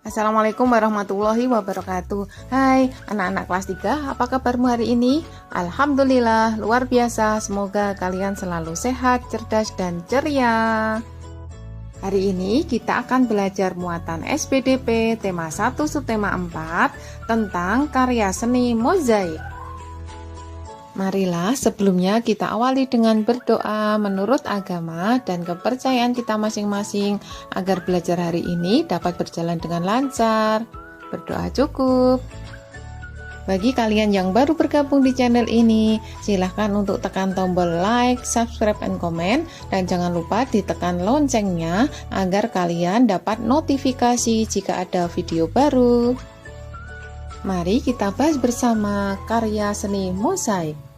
Assalamualaikum warahmatullahi wabarakatuh. Hai anak-anak kelas 3, apa kabarmu hari ini? Alhamdulillah, luar biasa. Semoga kalian selalu sehat, cerdas, dan ceria. Hari ini kita akan belajar muatan SPDP tema 1 subtema 4 tentang karya seni mozaik. Marilah sebelumnya kita awali dengan berdoa menurut agama dan kepercayaan kita masing-masing agar belajar hari ini dapat berjalan dengan lancar. Berdoa cukup. Bagi kalian yang baru bergabung di channel ini, silahkan untuk tekan tombol like, subscribe, and comment, dan jangan lupa ditekan loncengnya agar kalian dapat notifikasi jika ada video baru. Mari kita bahas bersama karya seni mozaik.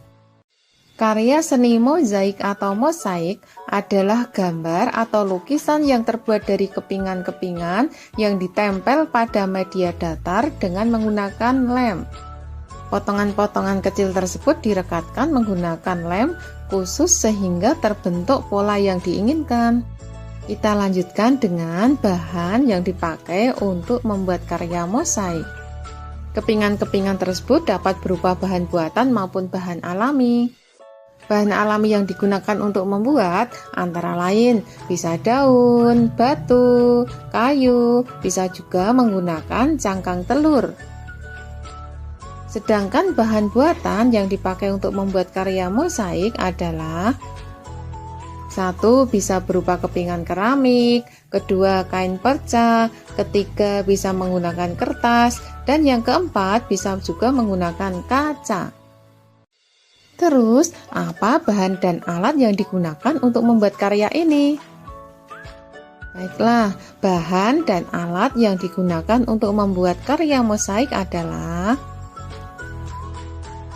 Karya seni mozaik atau mosaik adalah gambar atau lukisan yang terbuat dari kepingan-kepingan yang ditempel pada media datar dengan menggunakan lem. Potongan-potongan kecil tersebut direkatkan menggunakan lem khusus sehingga terbentuk pola yang diinginkan. Kita lanjutkan dengan bahan yang dipakai untuk membuat karya mosaik. Kepingan-kepingan tersebut dapat berupa bahan buatan maupun bahan alami. Bahan alami yang digunakan untuk membuat antara lain bisa daun, batu, kayu, bisa juga menggunakan cangkang telur. Sedangkan bahan buatan yang dipakai untuk membuat karya mosaik adalah: 1. Bisa berupa kepingan keramik, 2. Kain perca, 3. Bisa menggunakan kertas, dan yang keempat bisa juga menggunakan kaca. Terus, apa bahan dan alat yang digunakan untuk membuat karya ini? Baiklah, bahan dan alat yang digunakan untuk membuat karya mosaik adalah: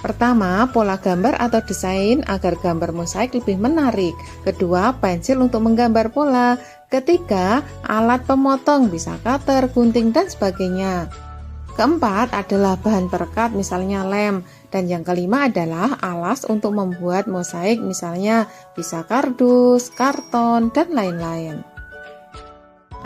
pertama, pola gambar atau desain agar gambar mosaik lebih menarik. 2. Pensil untuk menggambar pola. 3. Alat pemotong, bisa cutter, gunting, dan sebagainya. 4. adalah bahan perekat, misalnya lem. Dan yang kelima adalah alas untuk membuat mosaik, misalnya bisa kardus, karton, dan lain-lain.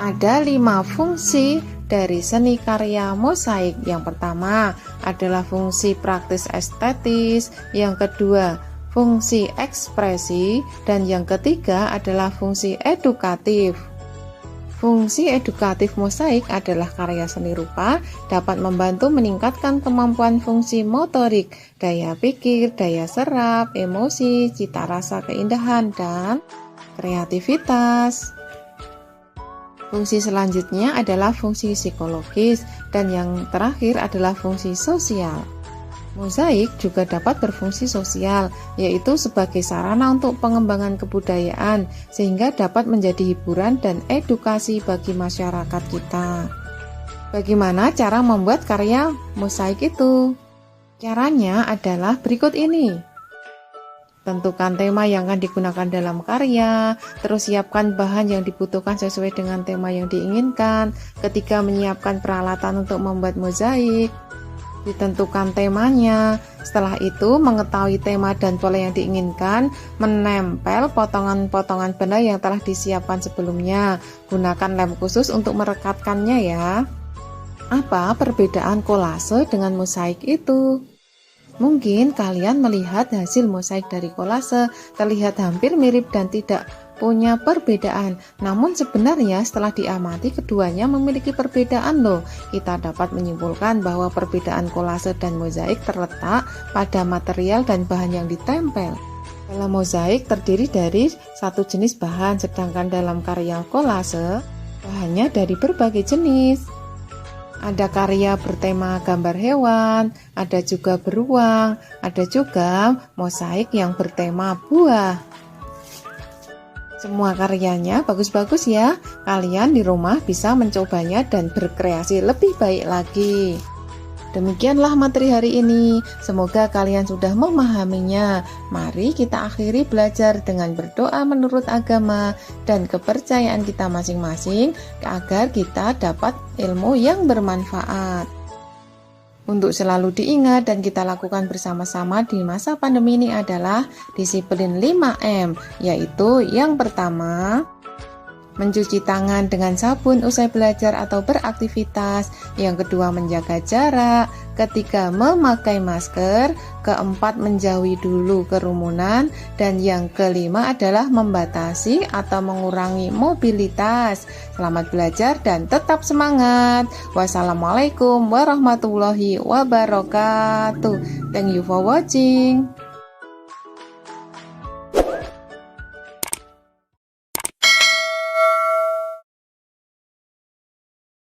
Ada 5 fungsi dari seni karya mosaik. Yang pertama adalah fungsi praktis estetis, yang kedua fungsi ekspresi, dan yang ketiga adalah fungsi edukatif. Fungsi edukatif mosaik adalah karya seni rupa dapat membantu meningkatkan kemampuan fungsi motorik, daya pikir, daya serap, emosi, cita rasa, keindahan, dan kreativitas. Fungsi selanjutnya adalah fungsi psikologis, dan yang terakhir adalah fungsi sosial. Mozaik juga dapat berfungsi sosial, yaitu sebagai sarana untuk pengembangan kebudayaan, sehingga dapat menjadi hiburan dan edukasi bagi masyarakat kita. Bagaimana cara membuat karya mozaik itu? Caranya adalah berikut ini. Tentukan tema yang akan digunakan dalam karya, terus siapkan bahan yang dibutuhkan sesuai dengan tema yang diinginkan. Ketiga, menyiapkan peralatan untuk membuat mozaik. Ditentukan temanya. Setelah itu, mengetahui tema dan pola yang diinginkan, menempel potongan-potongan benda yang telah disiapkan sebelumnya. Gunakan lem khusus untuk merekatkannya ya. Apa perbedaan kolase dengan mosaik itu? Mungkin kalian melihat hasil mosaik dari kolase terlihat hampir mirip dan tidak punya perbedaan. Namun sebenarnya setelah diamati keduanya memiliki perbedaan loh. Kita dapat menyimpulkan bahwa perbedaan kolase dan mozaik terletak pada material dan bahan yang ditempel. Dalam mozaik terdiri dari satu jenis bahan, sedangkan dalam karya kolase bahannya dari berbagai jenis. Ada karya bertema gambar hewan, ada juga beruang, ada juga mosaik yang bertema buah. Semua karyanya bagus-bagus ya. Kalian di rumah bisa mencobanya dan berkreasi lebih baik lagi. Demikianlah materi hari ini. Semoga kalian sudah memahaminya. Mari kita akhiri belajar dengan berdoa menurut agama dan kepercayaan kita masing-masing agar kita dapat ilmu yang bermanfaat. Untuk selalu diingat dan kita lakukan bersama-sama di masa pandemi ini adalah disiplin 5M, yaitu yang pertama, mencuci tangan dengan sabun usai belajar atau beraktivitas. Yang kedua, menjaga jarak. Ketiga, memakai masker. Keempat, menjauhi dulu kerumunan. Dan yang kelima adalah membatasi atau mengurangi mobilitas. Selamat belajar dan tetap semangat. Wassalamualaikum warahmatullahi wabarakatuh. Thank you for watching.